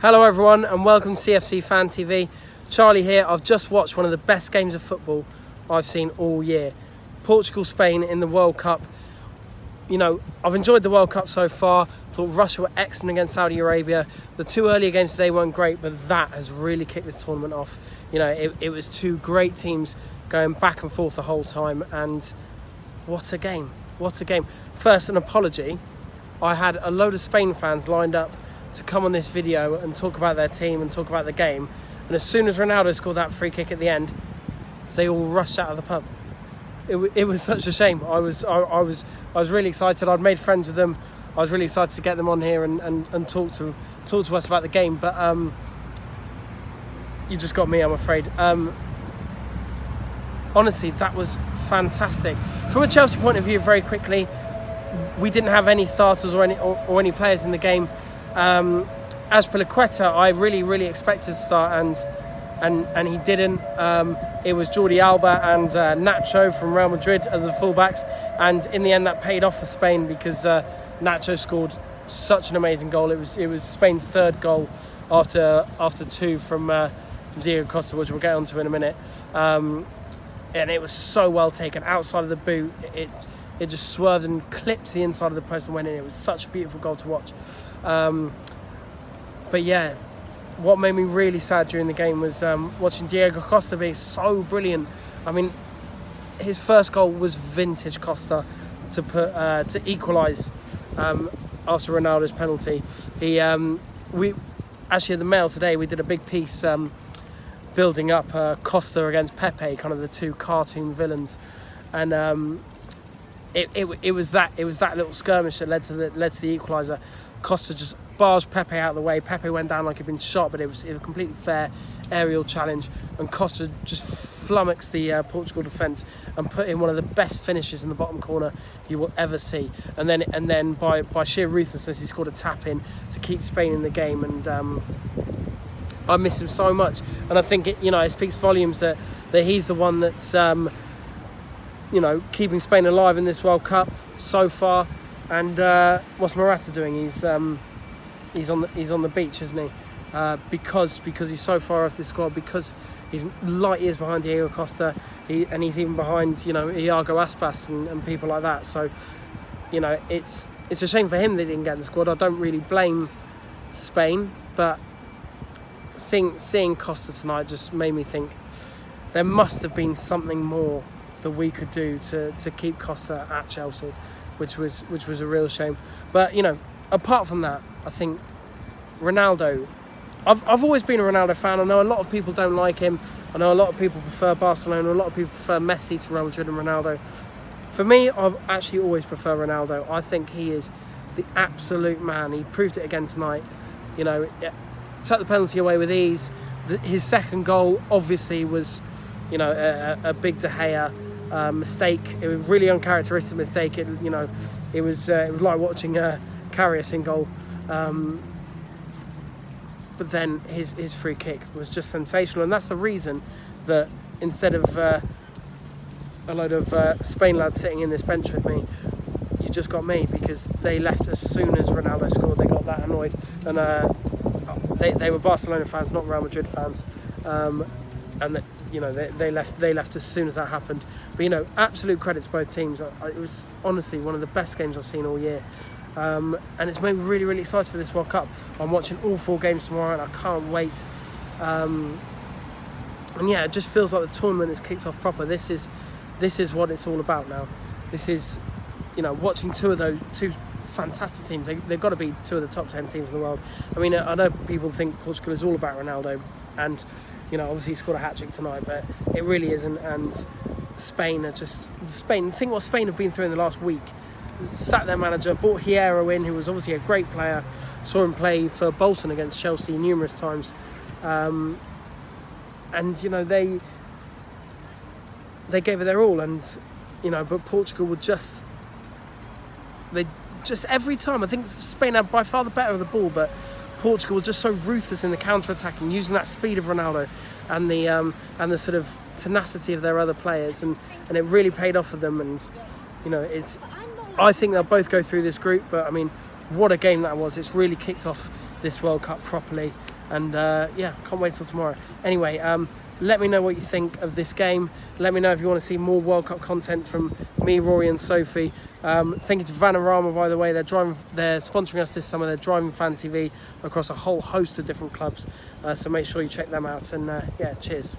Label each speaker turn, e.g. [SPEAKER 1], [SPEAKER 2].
[SPEAKER 1] Hello everyone and welcome to CFC Fan TV. Charlie here. I've just watched one of the best games of football I've seen all year. Portugal-Spain in the World Cup. You know, I've enjoyed the World Cup so far. Thought Russia were excellent against Saudi Arabia. The two earlier games today weren't great, but that has really kicked this tournament off. You know, it was two great teams going back and forth the whole time, and what a game. What a game. First, an apology. I had a load of Spain fans lined up to come on this video and talk about their team and talk about the game, and as soon as Ronaldo scored that free kick at the end, they all rushed out of the pub. It was such a shame. I was really excited. I'd made friends with them. I was really excited to get them on here and talk to us about the game, but you just got me, I'm afraid. Honestly, that was fantastic. From a Chelsea point of view, very quickly, we didn't have any starters or any players in the game. As per Laqueta, I really expected to start, and he didn't. It was Jordi Alba and Nacho from Real Madrid as the fullbacks, and in the end that paid off for Spain because Nacho scored such an amazing goal. It was Spain's third goal after two from Diego Costa, which we'll get onto in a minute. And it was so well taken outside of the boot. It just swerved and clipped the inside of the post and went in. It was such a beautiful goal to watch. But yeah, what made me really sad during the game was watching Diego Costa be so brilliant. I mean, his first goal was vintage Costa to equalise after Ronaldo's penalty. We actually at the Mail today we did a big piece building up Costa against Pepe, kind of the two cartoon villains, and it was that little skirmish that led to the equaliser. Costa just barged Pepe out of the way. Pepe went down like he'd been shot, but it was a completely fair aerial challenge, and Costa just flummoxed the Portugal defence and put in one of the best finishes in the bottom corner you will ever see. And then by sheer ruthlessness, he scored a tap in to keep Spain in the game. And I miss him so much, and I think it speaks volumes that he's the one that's keeping Spain alive in this World Cup so far. And what's Morata doing? He's on the beach, isn't he? Because he's so far off this squad, because he's light years behind Diego Costa, and he's even behind Iago Aspas and people like that. So it's a shame for him that he didn't get in the squad. I don't really blame Spain, but seeing Costa tonight just made me think there must have been something more that we could do to keep Costa at Chelsea, which was a real shame. But apart from that, I think Ronaldo, I've always been a Ronaldo fan. I know a lot of people don't like him. I know a lot of people prefer Barcelona. A lot of people prefer Messi to Real Madrid and Ronaldo. For me, I've actually always preferred Ronaldo. I think he is the absolute man. He proved it again tonight. Took the penalty away with ease. His second goal obviously was a big De Gea mistake. It was a really uncharacteristic mistake. It was like watching Karius in goal. But then his free kick was just sensational, and that's the reason that instead of a load of Spain lads sitting in this bench with me, you just got me, because they left as soon as Ronaldo scored. They got that annoyed, and they were Barcelona fans, not Real Madrid fans, and they left as soon as that happened. But absolute credit to both teams. It was honestly one of the best games I've seen all year. And it's made me really excited for this World Cup. I'm watching all 4 games tomorrow, and I can't wait. And yeah, it just feels like the tournament has kicked off proper. This is what it's all about now. This is, watching two fantastic teams. They've got to be 2 of the top 10 teams in the world. I mean, I know people think Portugal is all about Ronaldo, and obviously he scored a hat-trick tonight, but it really isn't. And Spain, think what Spain have been through in the last week. Sacked their manager, brought Hierro in, who was obviously a great player. Saw him play for Bolton against Chelsea numerous times, and they gave it their all. And but Portugal would just every time. I think Spain had by far the better of the ball, but Portugal was just so ruthless in the counter-attacking, using that speed of Ronaldo and the sort of tenacity of their other players, and it really paid off for them. And I think they'll both go through this group, but I mean, what a game that was. It's really kicked off this World Cup properly. And yeah, can't wait till tomorrow. Anyway, let me know what you think of this game. Let me know if you want to see more World Cup content from me, Rory and Sophie. Thank you to Vanarama, by the way. They're sponsoring us this summer. They're driving Fan TV across a whole host of different clubs. So make sure you check them out. And yeah, cheers.